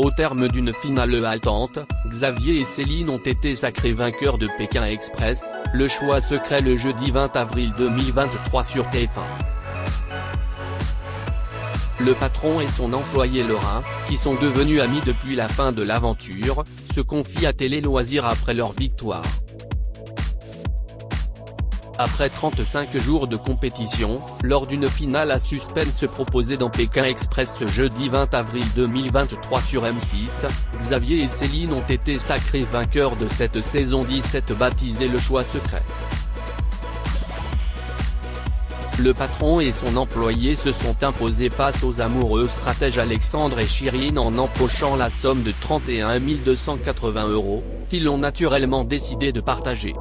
Au terme d'une finale haletante, Xavier et Céline ont été sacrés vainqueurs de Pékin Express, le choix secret le jeudi 20 avril 2023 sur TF1. Le patron et son employé Laura, qui sont devenus amis depuis la fin de l'aventure, se confient à Télé Loisirs après leur victoire. Après 35 jours de compétition, lors d'une finale à suspense proposée dans Pékin Express ce jeudi 20 avril 2023 sur M6, Xavier et Céline ont été sacrés vainqueurs de cette saison 17 baptisée Le Choix Secret. Le patron et son employé se sont imposés face aux amoureux stratèges Alexandre et Chirine en empochant la somme de 31 280 €, qu'ils ont naturellement décidé de partager.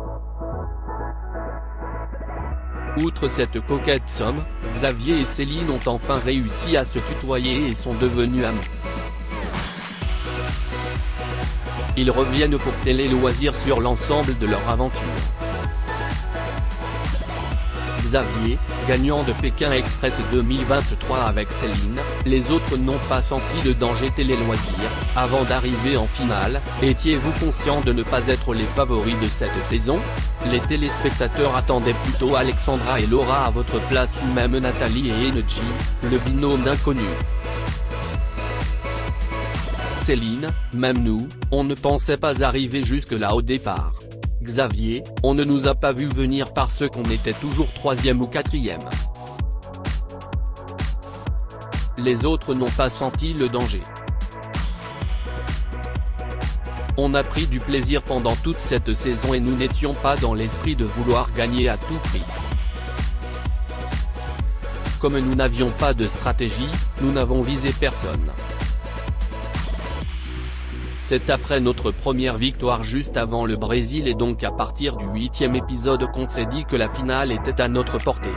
Outre cette coquette somme, Xavier et Céline ont enfin réussi à se tutoyer et sont devenus amis. Ils reviennent pour Télé Loisirs sur l'ensemble de leur aventure. Xavier, gagnant de Pékin Express 2023 avec Céline, les autres n'ont pas senti le danger Télé Loisirs, avant d'arriver en finale. Étiez-vous conscient de ne pas être les favoris de cette saison? Les téléspectateurs attendaient plutôt Alexandra et Laura à votre place ou même Nathalie et Energy, le binôme d'inconnus. Céline, même nous, on ne pensait pas arriver jusque-là au départ. Xavier, on ne nous a pas vu venir parce qu'on était toujours 3e ou 4e. Les autres n'ont pas senti le danger. On a pris du plaisir pendant toute cette saison et nous n'étions pas dans l'esprit de vouloir gagner à tout prix. Comme nous n'avions pas de stratégie, nous n'avons visé personne. C'est après notre première victoire juste avant le Brésil et donc à partir du 8e épisode qu'on s'est dit que la finale était à notre portée.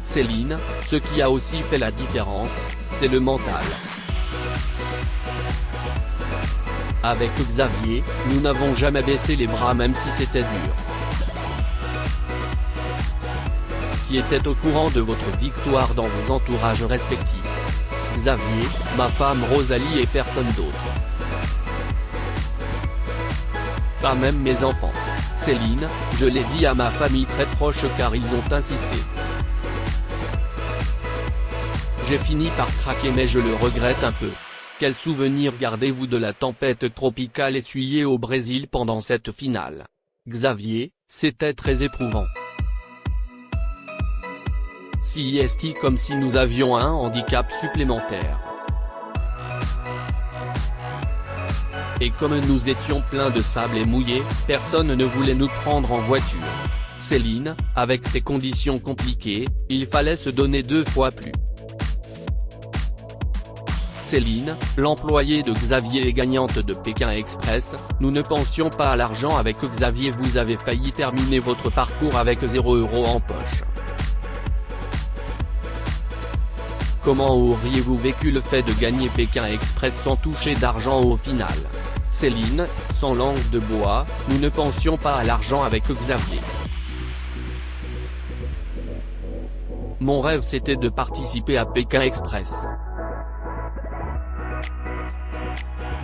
Céline, ce qui a aussi fait la différence, c'est le mental. Avec Xavier, nous n'avons jamais baissé les bras même si c'était dur. Qui était au courant de votre victoire dans vos entourages respectifs? Xavier, ma femme Rosalie et personne d'autre. Pas même mes enfants. Céline, je l'ai dit à ma famille très proche car ils ont insisté. J'ai fini par craquer mais je le regrette un peu. Quel souvenir gardez-vous de la tempête tropicale essuyée au Brésil pendant cette finale? Xavier, c'était très éprouvant. C'est comme si nous avions un handicap supplémentaire. Et comme nous étions pleins de sable et mouillés, personne ne voulait nous prendre en voiture. Céline, avec ces conditions compliquées, il fallait se donner 2 fois plus. Céline, l'employée de Xavier et gagnante de Pékin Express, nous ne pensions pas à l'argent avec Xavier. Vous avez failli terminer votre parcours avec 0 € en poche. Comment auriez-vous vécu le fait de gagner Pékin Express sans toucher d'argent au final? Céline, sans langue de bois, nous ne pensions pas à l'argent avec Xavier. Mon rêve c'était de participer à Pékin Express.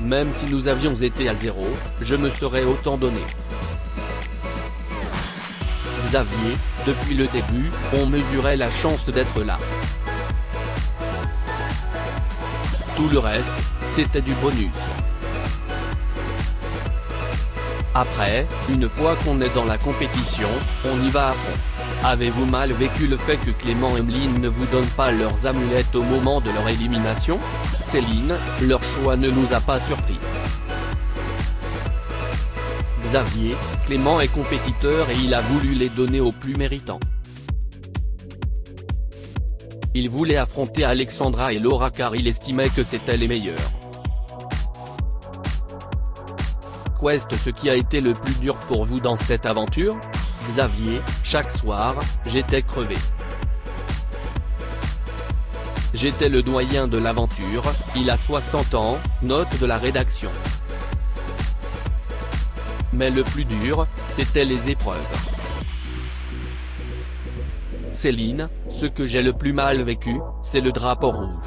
Même si nous avions été à 0, je me serais autant donné. Xavier, depuis le début, on mesurait la chance d'être là. Tout le reste, c'était du bonus. Après, une fois qu'on est dans la compétition, on y va à fond. Avez-vous mal vécu le fait que Clément et Emeline ne vous donnent pas leurs amulettes au moment de leur élimination? Céline, leur choix ne nous a pas surpris. Xavier, Clément est compétiteur et il a voulu les donner aux plus méritants. Il voulait affronter Alexandra et Laura car il estimait que c'étaient les meilleurs. Qu'est-ce ce qui a été le plus dur pour vous dans cette aventure? Xavier, chaque soir, j'étais crevé. J'étais le doyen de l'aventure, il a 60 ans, note de la rédaction. Mais le plus dur, c'était les épreuves. Céline, ce que j'ai le plus mal vécu, c'est le drapeau rouge.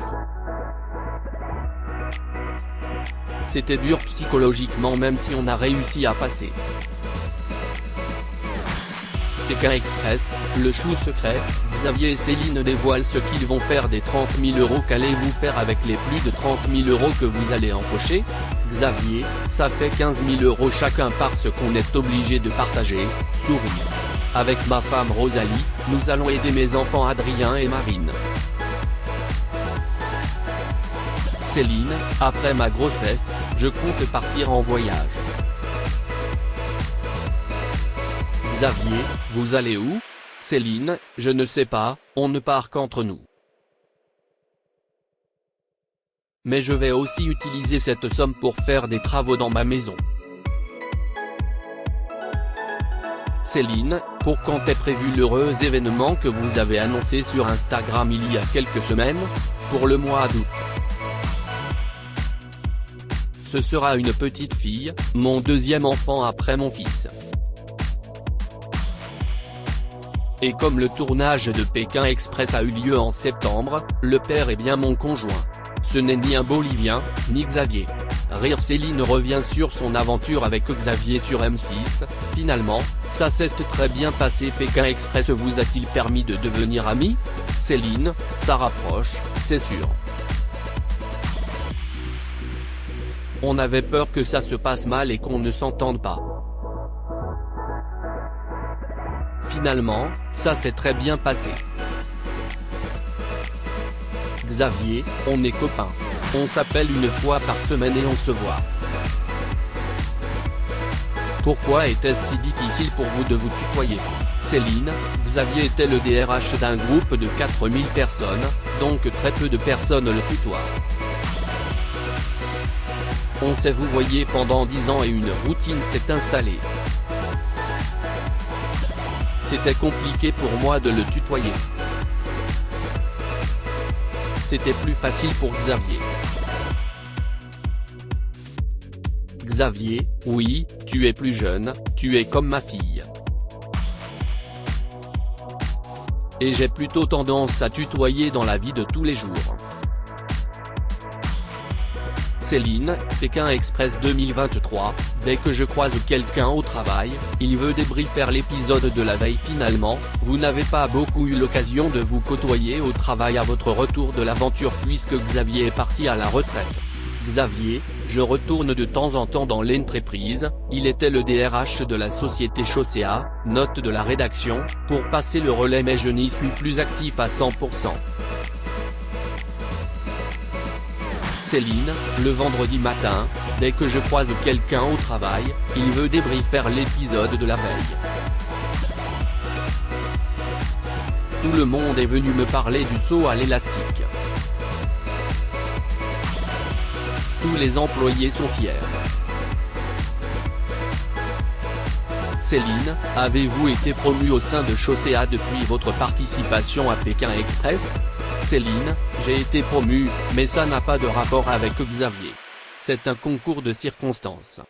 C'était dur psychologiquement même si on a réussi à passer. Pékin Express, le chou secret, Xavier et Céline dévoilent ce qu'ils vont faire des 30 000 €. Qu'allez-vous faire avec les plus de 30 000 € que vous allez empocher? Xavier, ça fait 15 000 € chacun parce qu'on est obligé de partager, sourire. Avec ma femme Rosalie, nous allons aider mes enfants Adrien et Marine. Céline, après ma grossesse, je compte partir en voyage. Xavier, vous allez où? Céline, je ne sais pas, on ne part qu'entre nous. Mais je vais aussi utiliser cette somme pour faire des travaux dans ma maison. Céline, pour quand est prévu l'heureux événement que vous avez annoncé sur Instagram il y a quelques semaines? Pour le mois d'août. Ce sera une petite fille, mon deuxième enfant après mon fils. Et comme le tournage de Pékin Express a eu lieu en septembre, le père est bien mon conjoint. Ce n'est ni un Bolivien, ni Xavier. Rire. Céline revient sur son aventure avec Xavier sur M6, finalement, ça s'est très bien passé. Pékin Express vous a-t-il permis de devenir amis? Céline, ça rapproche, c'est sûr. On avait peur que ça se passe mal et qu'on ne s'entende pas. Finalement, ça s'est très bien passé. Xavier, on est copains. On s'appelle une fois par semaine et on se voit. Pourquoi était-ce si difficile pour vous de vous tutoyer? Céline, Xavier était le DRH d'un groupe de 4000 personnes, donc très peu de personnes le tutoient. On s'est vouvoyé pendant 10 ans et une routine s'est installée. C'était compliqué pour moi de le tutoyer. C'était plus facile pour Xavier. Xavier, oui, tu es plus jeune, tu es comme ma fille. Et j'ai plutôt tendance à tutoyer dans la vie de tous les jours. Céline, Pékin Express 2023, dès que je croise quelqu'un au travail, il veut débriefer l'épisode de la veille. Finalement, vous n'avez pas beaucoup eu l'occasion de vous côtoyer au travail à votre retour de l'aventure puisque Xavier est parti à la retraite. Xavier, je retourne de temps en temps dans l'entreprise, il était le DRH de la société Chaussea, note de la rédaction, pour passer le relais mais je n'y suis plus actif à 100%. Céline, le vendredi matin, dès que je croise quelqu'un au travail, il veut débriefer l'épisode de la veille. Tout le monde est venu me parler du saut à l'élastique. Tous les employés sont fiers. Céline, avez-vous été promue au sein de Chaussea depuis votre participation à Pékin Express? Céline, j'ai été promue, mais ça n'a pas de rapport avec Xavier. C'est un concours de circonstances.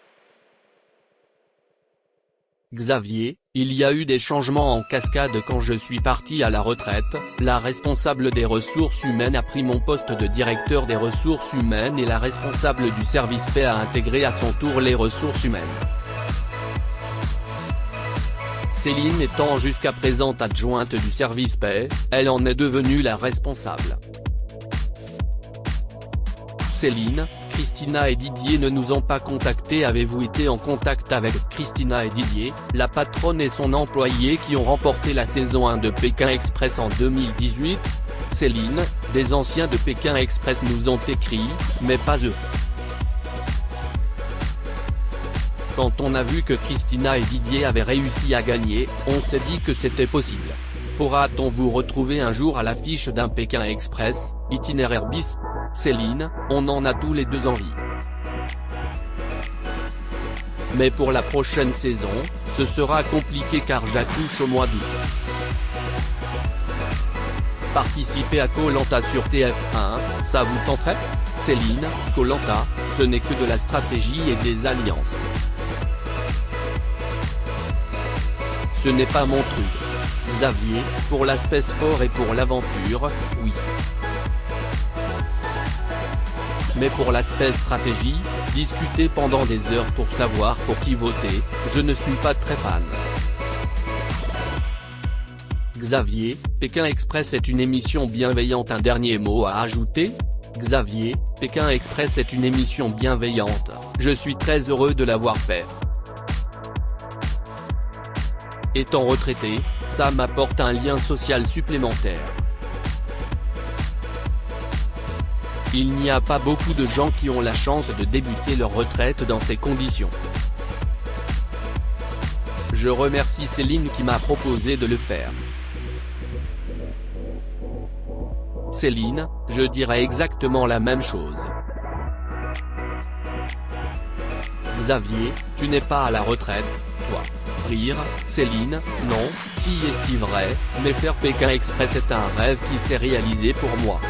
Xavier, il y a eu des changements en cascade quand je suis parti à la retraite, la responsable des ressources humaines a pris mon poste de directeur des ressources humaines et la responsable du service paix a intégré à son tour les ressources humaines. Céline étant jusqu'à présent adjointe du service paix, elle en est devenue la responsable. Céline, Christina et Didier ne nous ont pas contactés. Avez-vous été en contact avec Christina et Didier, la patronne et son employé qui ont remporté la saison 1 de Pékin Express en 2018? Céline, des anciens de Pékin Express nous ont écrit, mais pas eux. Quand on a vu que Christina et Didier avaient réussi à gagner, on s'est dit que c'était possible. Pourra-t-on vous retrouver un jour à l'affiche d'un Pékin Express, itinéraire bis? Céline, on en a tous les deux envie. Mais pour la prochaine saison, ce sera compliqué car j'accouche au mois d'août. Participer à Koh Lanta sur TF1, ça vous tenterait? Céline, Koh Lanta, ce n'est que de la stratégie et des alliances. Ce n'est pas mon truc. Xavier, pour l'aspect sport et pour l'aventure, oui. Mais pour l'aspect stratégie, discuter pendant des heures pour savoir pour qui voter, je ne suis pas très fan. Xavier, Pékin Express est une émission bienveillante. Un dernier mot à ajouter ? Xavier, Pékin Express est une émission bienveillante, je suis très heureux de l'avoir fait. Étant retraité, ça m'apporte un lien social supplémentaire. Il n'y a pas beaucoup de gens qui ont la chance de débuter leur retraite dans ces conditions. Je remercie Céline qui m'a proposé de le faire. Céline, je dirais exactement la même chose. Xavier, tu n'es pas à la retraite, toi. Rire, Céline, non, si est-ce vrai, mais faire Pékin Express est un rêve qui s'est réalisé pour moi.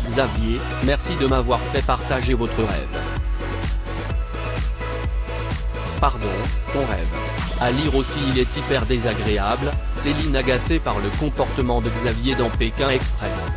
Xavier, merci de m'avoir fait partager votre rêve. Pardon, ton rêve. À lire aussi il est hyper désagréable, Céline agacée par le comportement de Xavier dans Pékin Express.